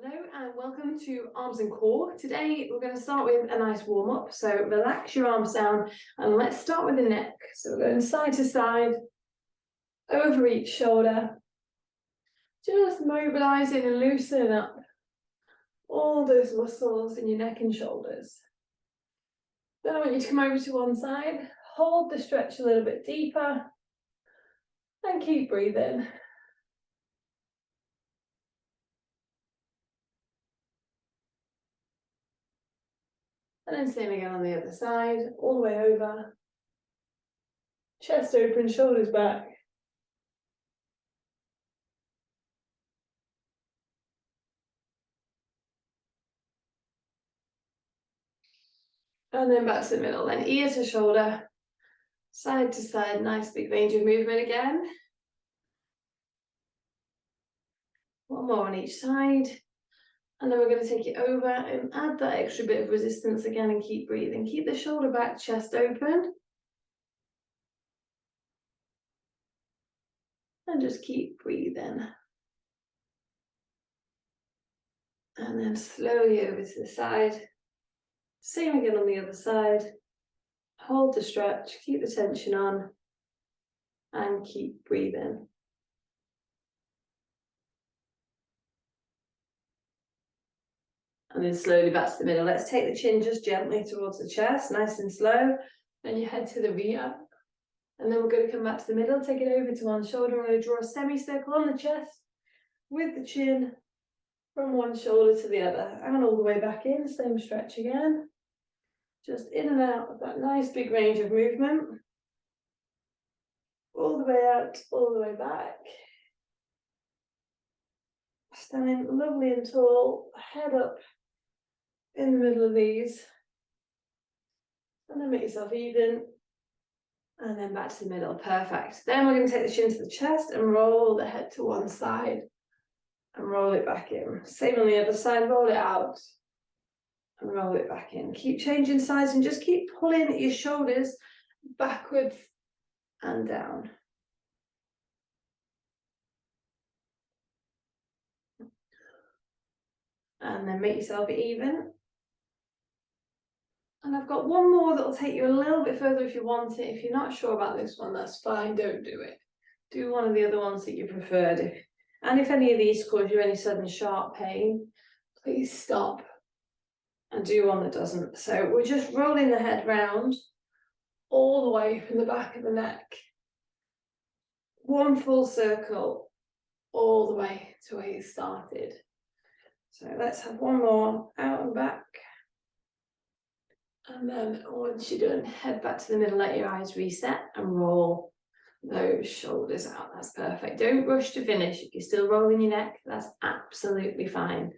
Hello and welcome to Arms and Core. Today we're going to start with a nice warm-up. So relax your arms down and let's start with the neck. So we're going side to side, over each shoulder, just mobilizing and loosening up all those muscles in your neck and shoulders. Then I want you to come over to one side, hold the stretch a little bit deeper and keep breathing. And then same again on the other side, all the way over. Chest open, shoulders back. And then back to the middle, then ear to shoulder, side to side, nice big range of movement again. One more on each side. And then we're going to take it over and add that extra bit of resistance again and keep breathing. Keep the shoulder back, chest open. And just keep breathing. And then slowly over to the side. Same again on the other side. Hold the stretch, keep the tension on, and keep breathing. And then slowly back to the middle. Let's take the chin just gently towards the chest, nice and slow. Then you head to the rear. And then we're going to come back to the middle, take it over to one shoulder. We're going to draw a semicircle on the chest with the chin from one shoulder to the other. And all the way back in, same stretch again. Just in and out of that nice big range of movement. All the way out, all the way back. Standing lovely and tall, head up in the middle of these. And then make yourself even. And then back to the middle, perfect. Then we're going to take the chin to the chest and roll the head to one side. And roll it back in. Same on the other side, roll it out. And roll it back in. Keep changing sides and just keep pulling your shoulders backwards and down. And then make yourself even. And I've got one more that will take you a little bit further if you want it. If you're not sure about this one, that's fine, don't do it. Do one of the other ones that you preferred. If any of these cause you any sudden sharp pain, please stop and do one that doesn't. So we're just rolling the head round all the way from the back of the neck. One full circle all the way to where you started. So let's have one more out and back. And then once you're done, head back to the middle, let your eyes reset and roll those shoulders out. That's perfect. Don't rush to finish. If you're still rolling your neck, that's absolutely fine.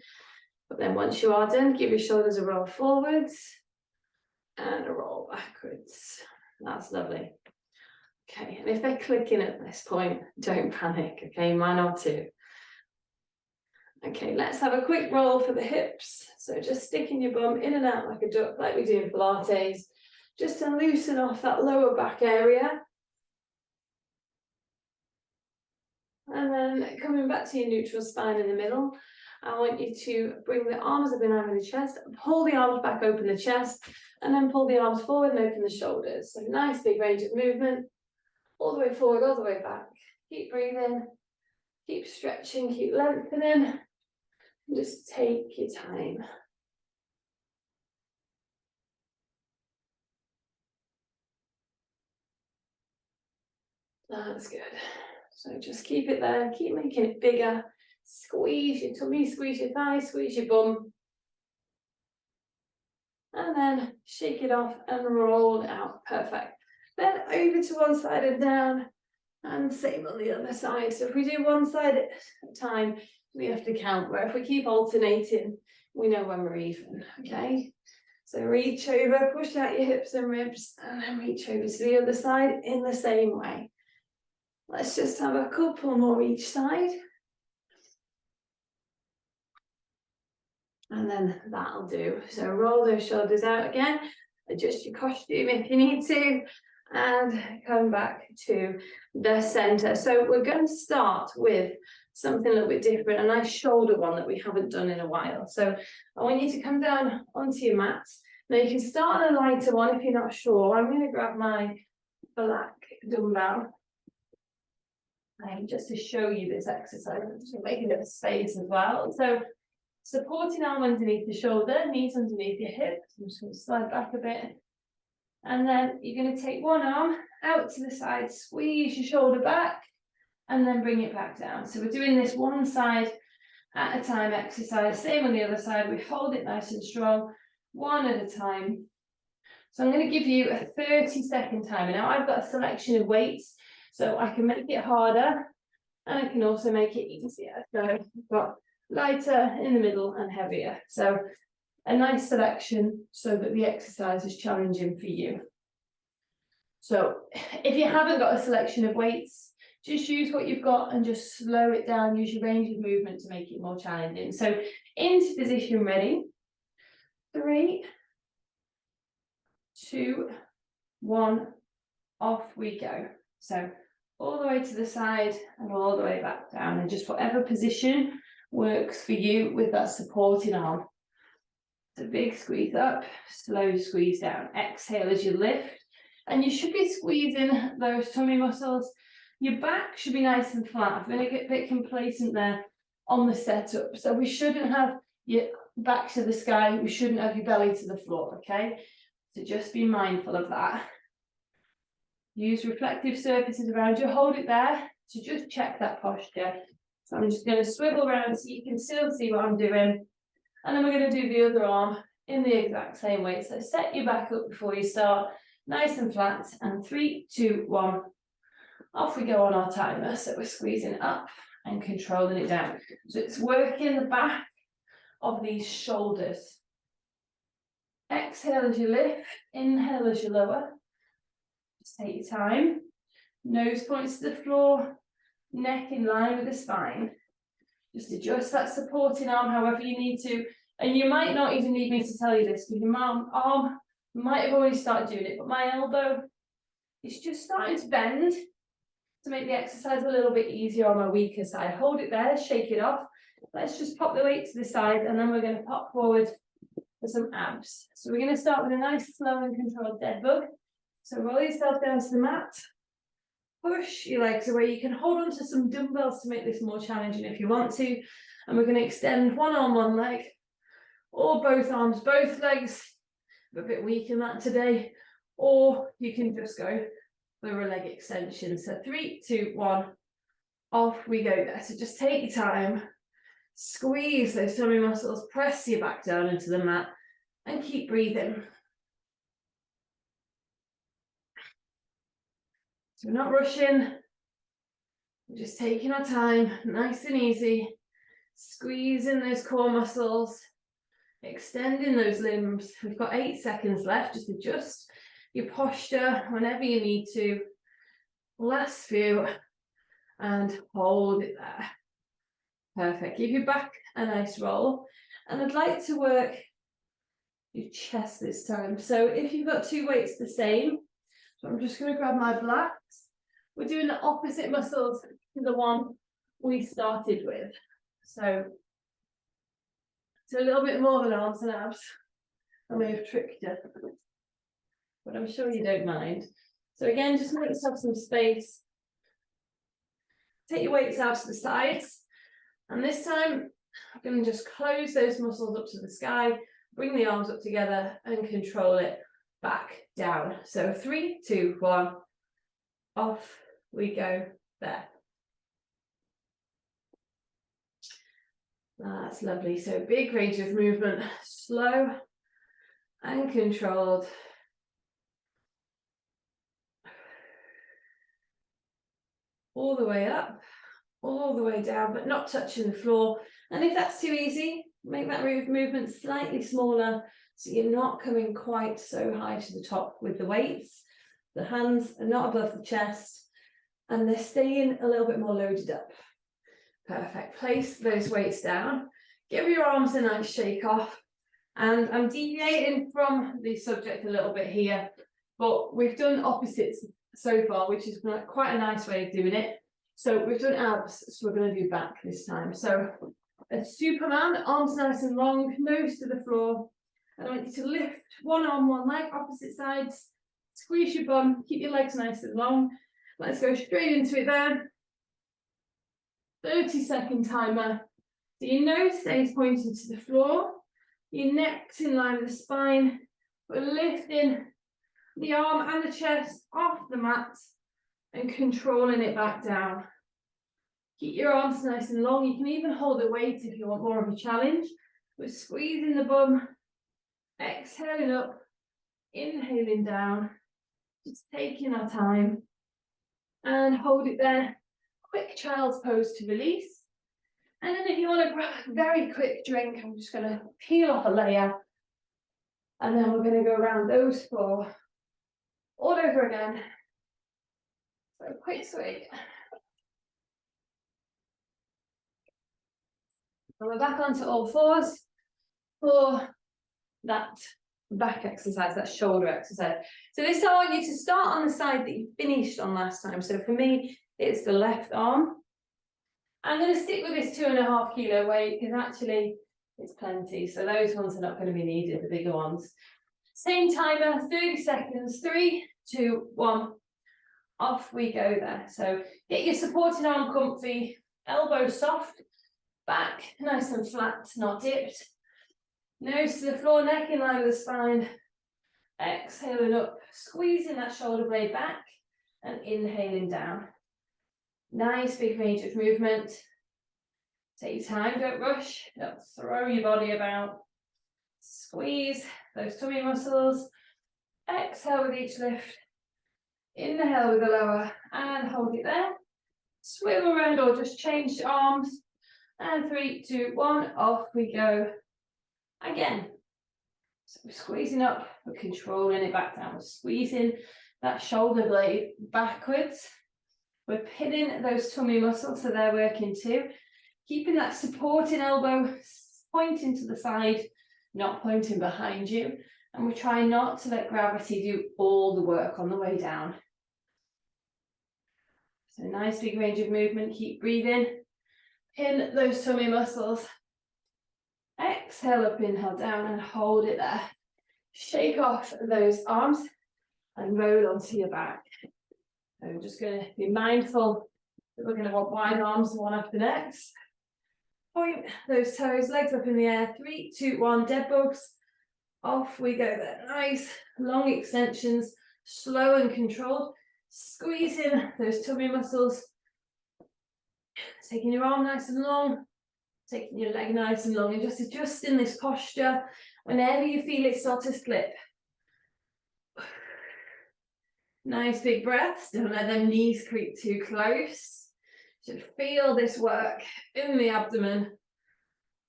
But then once you are done, give your shoulders a roll forwards and a roll backwards. That's lovely. Okay, and if they're clicking at this point, don't panic, okay? Mine are too. Okay, let's have a quick roll for the hips. So just sticking your bum in and out like a duck, like we do in Pilates, just to loosen off that lower back area. And then coming back to your neutral spine in the middle, I want you to bring the arms up in line with the chest, pull the arms back, open the chest, and then pull the arms forward and open the shoulders. So nice big range of movement, all the way forward, all the way back. Keep breathing, keep stretching, keep lengthening. Just take your time. That's good. So just keep it there, keep making it bigger. Squeeze your tummy, squeeze your thighs, squeeze your bum. And then shake it off and roll it out. Perfect. Then over to one side and down. And same on the other side. So if we do one side at a time, we have to count. Where if we keep alternating, we know when we're even, okay? So reach over, push out your hips and ribs, and then reach over to the other side in the same way. Let's just have a couple more each side. And then that'll do. So roll those shoulders out again, adjust your costume if you need to, and come back to the center. So we're going to start with something a little bit different, a nice shoulder one that we haven't done in a while. So I want you to come down onto your mat. Now you can start on a lighter one if you're not sure. I'm going to grab my black dumbbell. Just to show you this exercise, just making a bit of space as well. So supporting arm underneath the shoulder, knees underneath your hips. I'm just going to slide back a bit. And then you're going to take one arm out to the side, squeeze your shoulder back, and then bring it back down. So we're doing this one side at a time exercise. Same on the other side. We hold it nice and strong, one at a time. So I'm going to give you a 30-second timer. Now I've got a selection of weights, so I can make it harder and I can also make it easier. So I've got lighter in the middle and heavier. So a nice selection so that the exercise is challenging for you. So if you haven't got a selection of weights, just use what you've got and just slow it down. Use your range of movement to make it more challenging. So into position, ready. 3, 2, 1, off we go. So all the way to the side and all the way back down, and just whatever position works for you with that supporting arm. So big squeeze up, slow squeeze down. Exhale as you lift, and you should be squeezing those tummy muscles. Your back should be nice and flat. I'm going to get a bit complacent there on the setup. So we shouldn't have your back to the sky. We shouldn't have your belly to the floor, okay? So just be mindful of that. Use reflective surfaces around you. Hold it there to just check that posture. So I'm just going to swivel around so you can still see what I'm doing. And then we're going to do the other arm in the exact same way. So set your back up before you start, nice and flat. And 3, 2, 1. Off we go on our timer. So we're squeezing up and controlling it down. So it's working the back of these shoulders. Exhale as you lift. Inhale as you lower. Just take your time. Nose points to the floor. Neck in line with the spine. Just adjust that supporting arm however you need to. And you might not even need me to tell you this, because your arm might have already started doing it, but my elbow is just starting to bend to make the exercise a little bit easier on my weaker side. Hold it there, shake it off. Let's just pop the weight to the side, and then we're going to pop forward for some abs. So we're going to start with a nice slow and controlled dead bug. So roll yourself down to the mat. Push your legs away. You can hold on to some dumbbells to make this more challenging if you want to. And we're going to extend one arm, one leg, or both arms, both legs. I'm a bit weak in that today. Or you can just go for a leg extension. So 3, 2, 1, off we go there. So just take your time, squeeze those tummy muscles, press your back down into the mat, and keep breathing. So we're not rushing, we're just taking our time, nice and easy, squeezing those core muscles, extending those limbs. We've got 8 seconds left. Just adjust your posture whenever you need to. Last few, and hold it there. Perfect. Give your back a nice roll. And I'd like to work your chest this time. So if you've got 2 weights the same, so I'm just going to grab my blacks. We're doing the opposite muscles to the one we started with. So it's a little bit more than arms and abs. I may have tricked you, but I'm sure you don't mind. So again, just make yourself some space. Take your weights out to the sides. And this time, I'm going to just close those muscles up to the sky, bring the arms up together and control it back down. So 3, 2, 1, off we go there. That's lovely. So big range of movement, slow and controlled. All the way up, all the way down, but not touching the floor. And if that's too easy, make that movement slightly smaller so you're not coming quite so high to the top with the weights. The hands are not above the chest and they're staying a little bit more loaded up. Perfect. Place those weights down. Give your arms a nice shake off. And I'm deviating from the subject a little bit here, but we've done opposites so far, which is quite a nice way of doing it. So we've done abs, so we're going to do back this time. So a Superman, arms nice and long, nose to the floor. And I want you to lift one arm, one leg, opposite sides. Squeeze your bum, keep your legs nice and long. Let's go straight into it then. 30-second timer. So your nose stays pointing to the floor. Your neck's in line with the spine. We're lifting the arm and the chest off the mat and controlling it back down. Keep your arms nice and long. You can even hold the weight if you want more of a challenge. We're squeezing the bum, exhaling up, inhaling down, just taking our time, and hold it there. Quick child's pose to release. And then if you want to grab a very quick drink, I'm just going to peel off a layer, and then we're going to go around those four all over again. So quick swig. And we're back onto all fours for that back exercise, that shoulder exercise. So this time I want you to start on the side that you finished on last time. So for me, it's the left arm. I'm going to stick with this 2.5 kilo weight because actually it's plenty. So those ones are not going to be needed, the bigger ones. Same timer, 30 seconds, 3, 2, 1. Off we go there. So get your supporting arm comfy, elbow soft, back nice and flat, not dipped. Nose to the floor, neck in line with the spine. Exhaling up, squeezing that shoulder blade back and inhaling down. Nice big range of movement. Take your time, don't rush, don't throw your body about. Squeeze those tummy muscles. Exhale with each lift. Inhale with the lower and hold it there. Swivel around or just change arms. And 3, 2, 1, off we go. Again. So we're squeezing up, we're controlling it back down. We're squeezing that shoulder blade backwards. We're pinning those tummy muscles so they're working too. Keeping that supporting elbow pointing to the side, not pointing behind you. And we're trying not to let gravity do all the work on the way down. So nice big range of movement, keep breathing. Pin those tummy muscles. Exhale up, inhale down and hold it there. Shake off those arms and roll onto your back. So I'm just going to be mindful that we're going to want wide arms one after next. Point those toes, legs up in the air. 3, 2, 1, dead bugs. Off we go there. Nice long extensions, slow and controlled. Squeezing those tummy muscles. Taking your arm nice and long. Taking your leg nice and long and just adjusting this posture whenever you feel it start to slip. Nice big breaths, don't let them knees creep too close. Should feel this work in the abdomen.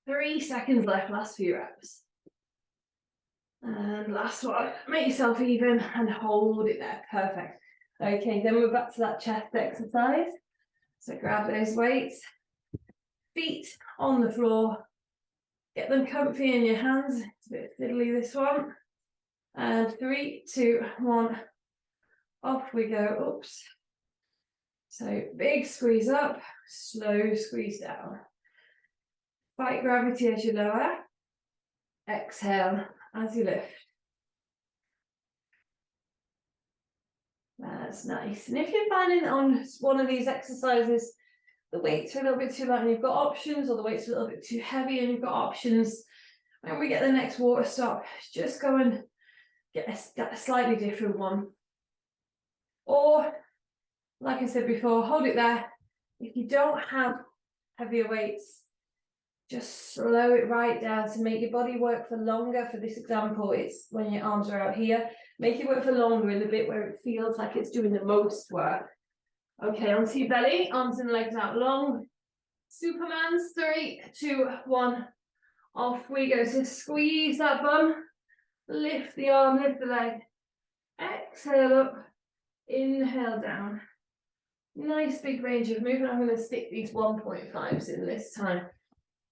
3 seconds left, last few reps. And last one, make yourself even and hold it there, perfect. Okay, then we're back to that chest exercise. So grab those weights, feet on the floor, get them comfy in your hands. It's a bit fiddly this one. And 3, 2, 1, off we go, oops. So big squeeze up, slow squeeze down. Fight gravity as you lower. Exhale as you lift. That's nice. And if you're finding on one of these exercises, the weights are a little bit too light and you've got options, or the weights are a little bit too heavy and you've got options, when we get the next water stop, just go and get a slightly different one. Or, like I said before, hold it there. If you don't have heavier weights, just slow it right down to make your body work for longer. For this example, it's when your arms are out here. Make it work for longer in the bit where it feels like it's doing the most work. Okay, onto your belly, arms and legs out long. Superman's 3, 2, 1. Off we go. So squeeze that bum. Lift the arm, lift the leg. Exhale up. Inhale down. Nice big range of movement. I'm going to stick these 1.5s in this time.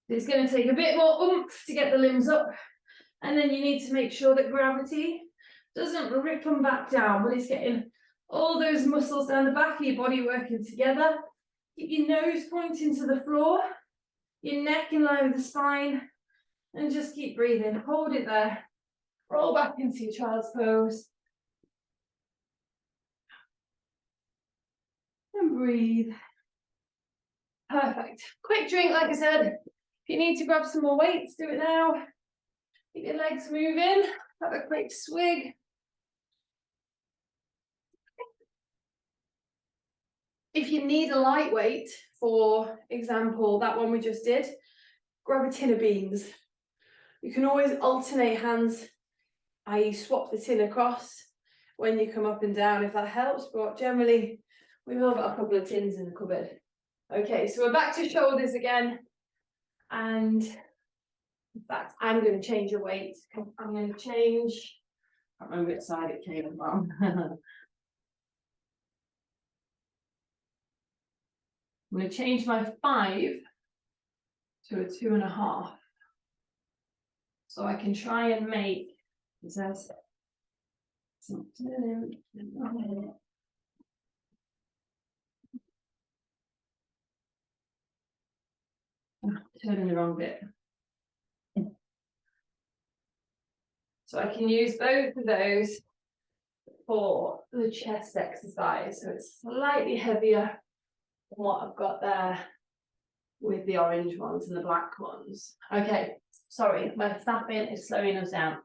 It's going to take a bit more oomph to get the limbs up. And then you need to make sure that gravity doesn't rip them back down, but it's getting all those muscles down the back of your body working together. Keep your nose pointing to the floor, your neck in line with the spine, and just keep breathing. Hold it there. Roll back into your child's pose. And breathe. Perfect. Quick drink, like I said. If you need to grab some more weights, do it now. Keep your legs moving. Have a quick swig. If you need a lightweight, for example, that one we just did, grab a tin of beans. You can always alternate hands, i.e. swap the tin across when you come up and down if that helps, but generally we've all got a couple of tins in the cupboard. Okay, so we're back to shoulders again, and in fact I'm going to change your weight. I'm going to change, I can't remember which side it came from. I'm going to change my 5 to a 2.5. So I can try and make, it says, turning the wrong bit. So I can use both of those for the chest exercise. So it's slightly heavier than what I've got there with the orange ones and the black ones. Okay, sorry, my fapping is slowing us down.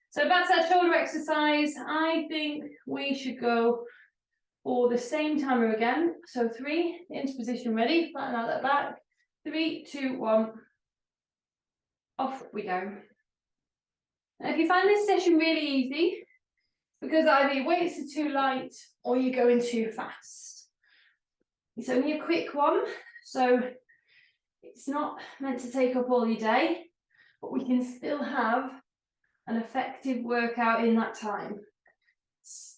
So back to that shoulder exercise. I think we should go for the same timer again. So 3, into position, ready, flatten out that back. 3, 2, 1, off we go. And if you find this session really easy, because either your weights are too light or you're going too fast. It's only a quick one, so it's not meant to take up all your day, but we can still have an effective workout in that time.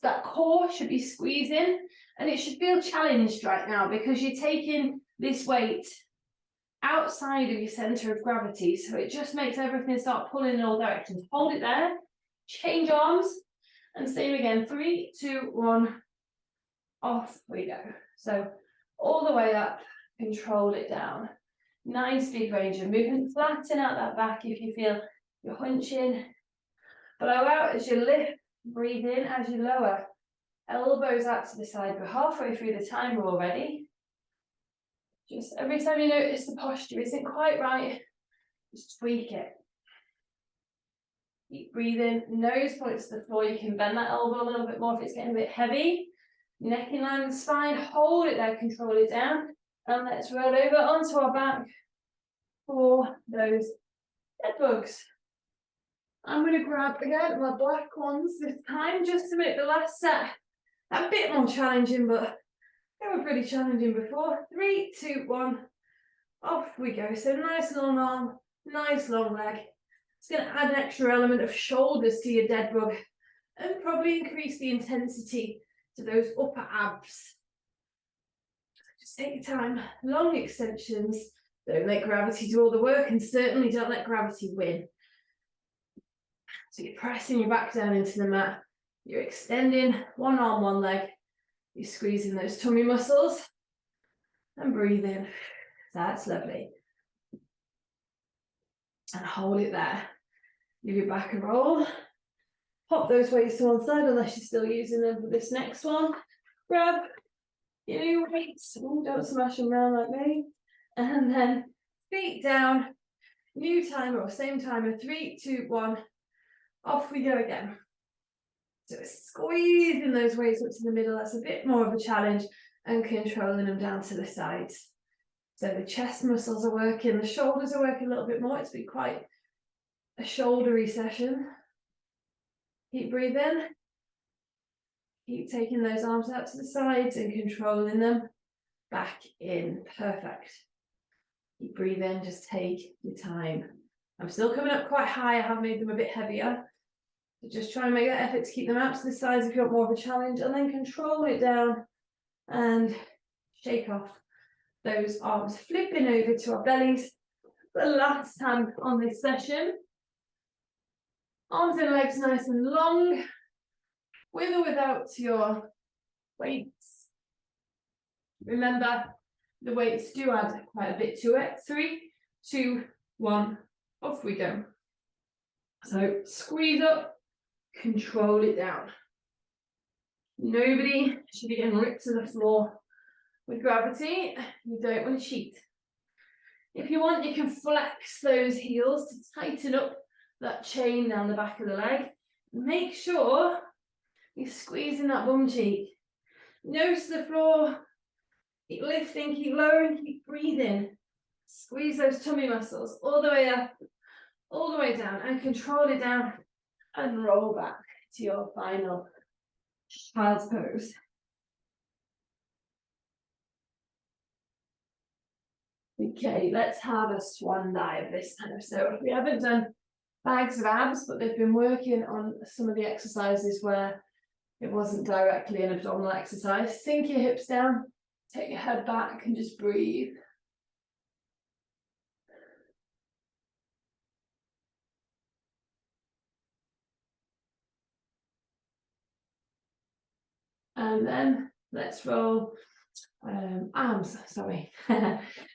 That core should be squeezing, and it should feel challenged right now because you're taking this weight outside of your center of gravity, so it just makes everything start pulling in all directions. Hold it there, change arms, and same again. 3, 2, 1, off we go. So all the way up, control it down. Nice big range of movement. Flatten out that back if you feel you're hunching. Blow out as you lift, breathe in as you lower. Elbows out to the side. We're halfway through the timer already. Just every time you notice the posture isn't quite right, just tweak it. Keep breathing, nose points to the floor. You can bend that elbow a little bit more if it's getting a bit heavy. Neck in line with the spine, hold it there, control it down. And let's roll over onto our back for those dead bugs. I'm going to grab again my black ones this time just to make the last set a bit more challenging, but they were pretty challenging before. 3, 2, 1, off we go. So nice long arm, nice long leg. It's going to add an extra element of shoulders to your dead bug and probably increase the intensity to those upper abs. Just take your time. Long extensions. Don't let gravity do all the work, and certainly don't let gravity win. So you're pressing your back down into the mat. You're extending one arm, one leg. You're squeezing those tummy muscles and breathe in. That's lovely. And hold it there. Give your back a roll. Pop those weights to one side unless you're still using them for this next one. Grab your new weights. Ooh, don't smash them around like me. And then feet down. New timer or same timer. 3, 2, 1. Off we go again. So squeezing those weights up to the middle. That's a bit more of a challenge, and controlling them down to the sides. So the chest muscles are working. The shoulders are working a little bit more. It's been quite a shouldery session. Keep breathing. Keep taking those arms out to the sides and controlling them back in. Perfect. Keep breathing. Just take your time. I'm still coming up quite high. I have made them a bit heavier. So just try and make that effort to keep them out to the sides if you want more of a challenge, and then control it down and shake off those arms. Flipping over to our bellies. The last time on this session. Arms and legs nice and long, with or without your weights. Remember, the weights do add quite a bit to it. 3, 2, 1, off we go. So squeeze up, control it down. Nobody should be getting ripped to the floor with gravity. You don't want to cheat. If you want, you can flex those heels to tighten up that chain down the back of the leg. Make sure you're squeezing that bum cheek. Nose to the floor. Keep lifting, keep lowering, keep breathing. Squeeze those tummy muscles all the way up, all the way down, and control it down and roll back to your final child's pose. Okay, let's have a swan dive this time. So we haven't done bags of abs, but they've been working on some of the exercises where it wasn't directly an abdominal exercise. Sink your hips down, take your head back and just breathe. And then let's roll arms, sorry.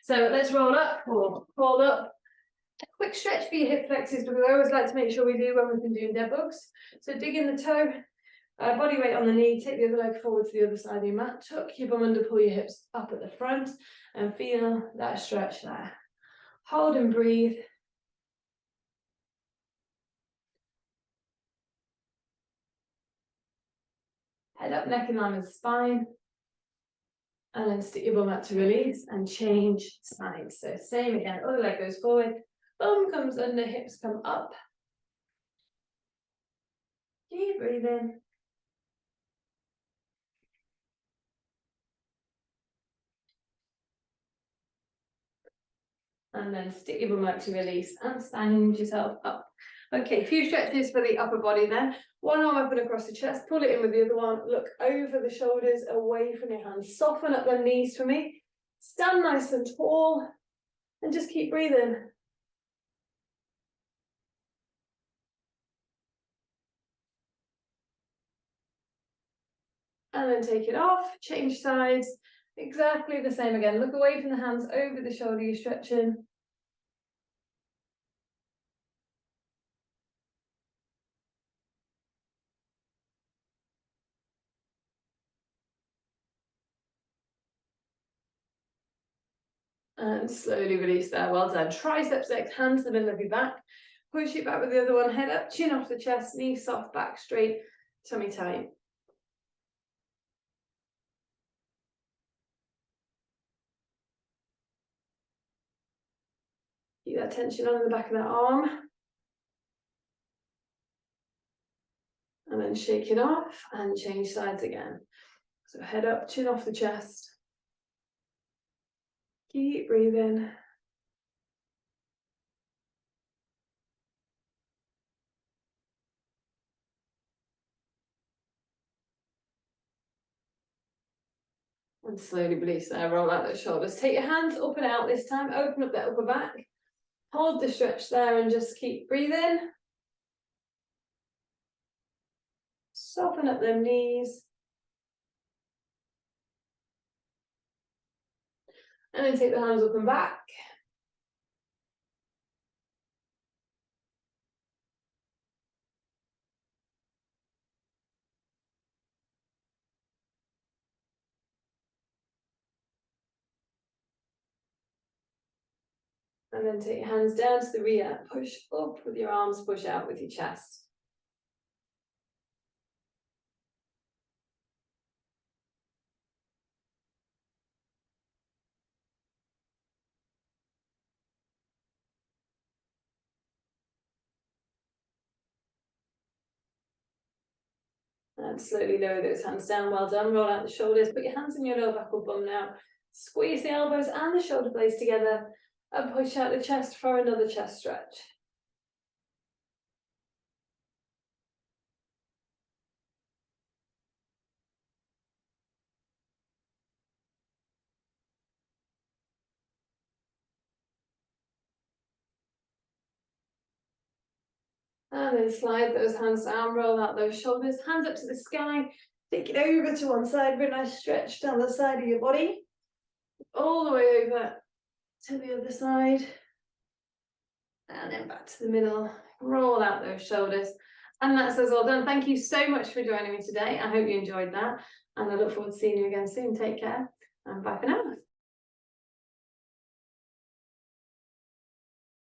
So let's roll up or hold up. A quick stretch for your hip flexors, because I always like to make sure we do when we've been doing dead bugs. So dig in the toe, body weight on the knee, take the other leg forward to the other side of your mat, tuck your bum under, pull your hips up at the front, and feel that stretch there. Hold and breathe. Head up, neck in line with the spine. And then stick your bum out to release and change sides. So same again, other leg goes forward, bum comes under, hips come up. Keep breathing. And then stick your bum out to release and stand yourself up. Okay, a few stretches for the upper body then. One arm up and across the chest, pull it in with the other one, look over the shoulders, away from your hands. Soften up the knees for me. Stand nice and tall and just keep breathing. And then take it off, change sides, exactly the same again. Look away from the hands, over the shoulder, you're stretching. And slowly release there, well done. Triceps next, hands to the middle of your back. Push it back with the other one, head up, chin off the chest, knees soft, back straight, tummy tight. Keep that tension on in the back of that arm. And then shake it off and change sides again. So head up, chin off the chest. Keep breathing. And slowly release there, roll out those shoulders. Take your hands up and out this time, open up that upper back. Hold the stretch there and just keep breathing. Soften up them knees. And then take the hands up and back. And then take your hands down to the rear. Push up with your arms, push out with your chest. And slowly lower those hands down. Well done. Roll out the shoulders. Put your hands in your lower back or bum now. Squeeze the elbows and the shoulder blades together. And push out the chest for another chest stretch. And then slide those hands down, roll out those shoulders, hands up to the sky. Take it over to one side for a nice stretch down the side of your body. all the way over to the other side. And then back to the middle. Roll out those shoulders. And that's us all done. Thank you so much for joining me today. I hope you enjoyed that. And I look forward to seeing you again soon. Take care and bye for now.